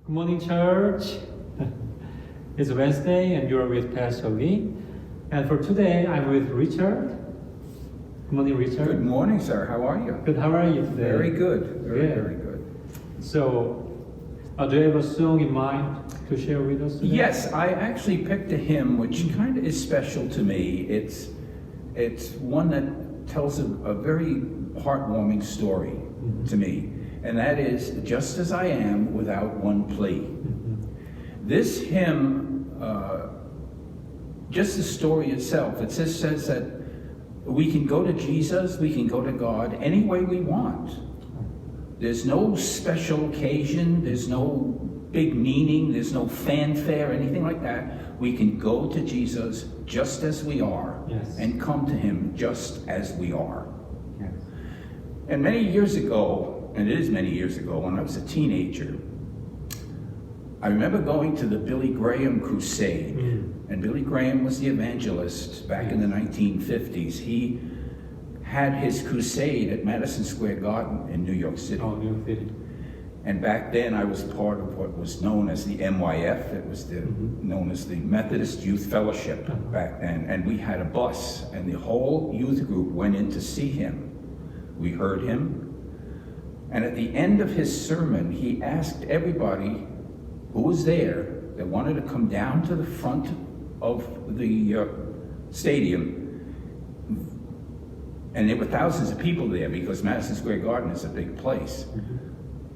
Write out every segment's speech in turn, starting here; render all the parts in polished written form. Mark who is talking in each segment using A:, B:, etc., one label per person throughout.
A: Good morning, church. It's Wednesday and you're with Pastor Lee. And for today, I'm with Richard. Good morning, Richard.
B: Good morning, sir. How are you?
A: Good. How are you today?
B: Very good. Very
A: Yeah.
B: good.
A: So, do you have a song in mind to share with us today?
B: Yes, I actually picked a hymn which kind of is special to me. It's one that tells a very heartwarming story to me. And that is, just as I am without one plea. This hymn, just the story itself, it says that we can go to Jesus, we can go to God any way we want. There's no special occasion, there's no big meaning, there's no fanfare, anything like that. We can go to Jesus just as we are,
A: Yes.
B: and come to him just as we are.
A: Yes.
B: And many years ago, and it is many years ago, when I was a teenager, I remember going to the Billy Graham crusade. And Billy Graham was the evangelist back in the 1950s. He had his crusade at Madison Square Garden in New York City.
A: Oh, New York City.
B: And back then I was part of what was known as the MYF. It was known as the Methodist Youth Fellowship back then. And we had a bus, and the whole youth group went in to see him. We heard him. And at the end of his sermon, he asked everybody who was there that wanted to come down to the front of the stadium. And there were thousands of people there because Madison Square Garden is a big place.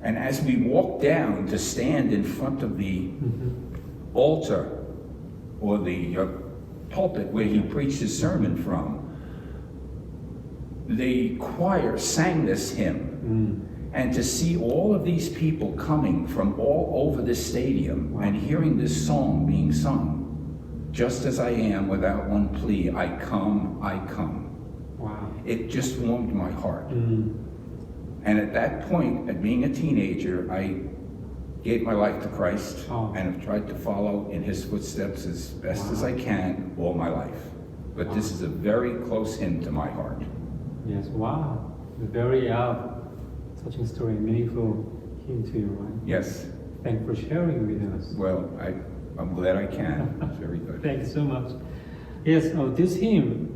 B: And as we walked down to stand in front of the altar or the pulpit where he preached his sermon from, the choir sang this hymn. And to see all of these people coming from all over this stadium and hearing this song being sung, just as I am without one plea, I come, I come.
A: Wow.
B: It just warmed my heart. And at that point, at being a teenager, I gave my life to Christ and have tried to follow in his footsteps as best as I can all my life. But this is a very close hymn to my heart.
A: Yes, wow. Very touching story, meaningful hymn to you, right?
B: Yes.
A: Thank you for sharing with us.
B: Well, I'm glad I can. It's very good.
A: Thank you so much. Yes, this hymn,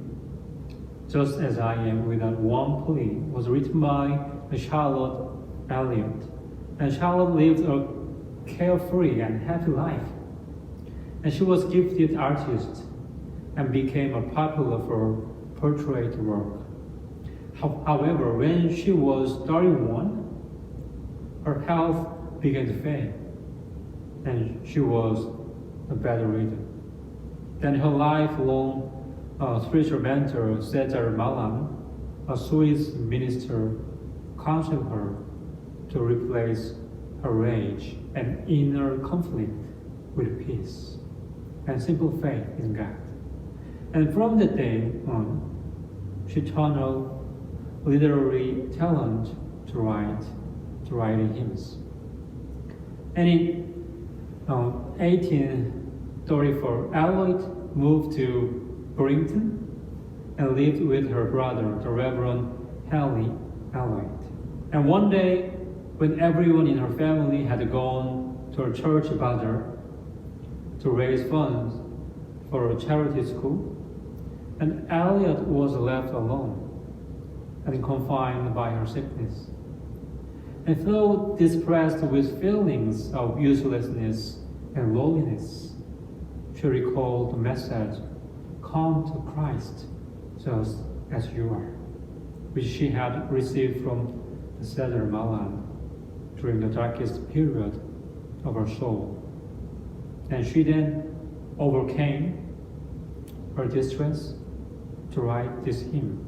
A: Just As I Am Without One Plea, was written by Charlotte Elliott. And Charlotte lived a carefree and happy life. And she was a gifted artist and became a popular for portrait work. However, when she was 31, her health began to fail, and she was bedridden. Then her lifelong spiritual mentor, Cesar Malan, a Swiss minister, counseled her to replace her rage and inner conflict with peace and simple faith in God. And from that day on, she channeled literary talent to writing hymns. And in 1834, Elliott moved to Brington and lived with her brother, the Reverend Hallie Elliott. And one day, when everyone in her family had gone to a church bazaar to raise funds for a charity school, and Elliott was left alone and confined by her sickness. And though distressed with feelings of uselessness and loneliness, she recalled the message, "Come to Christ, just as you are," which she had received from the Cesar Malan during the darkest period of her soul. And she then overcame her distress to write this hymn.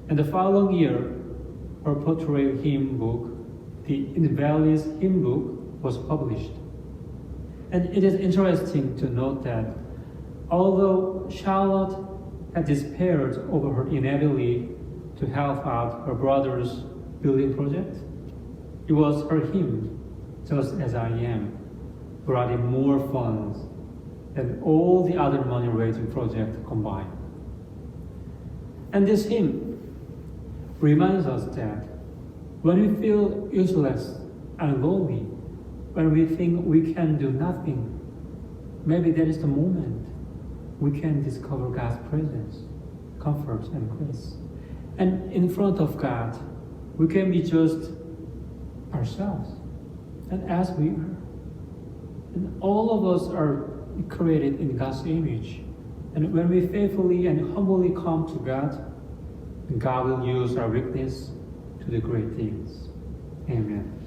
A: And the following year, her portrait hymn book, the Invalids Hymn Book, was published. And it is interesting to note that although Charlotte had despaired over her inability to help out her brother's building project, it was her hymn, Just As I Am, brought in more funds than all the other money-raising projects combined. And this hymn reminds us that when we feel useless and lonely, when we think we can do nothing, maybe that is the moment we can discover God's presence, comfort, and grace. And in front of God, we can be just ourselves, and as we are. And all of us are created in God's image. And when we faithfully and humbly come to God, God will use our weakness to do great things. Amen.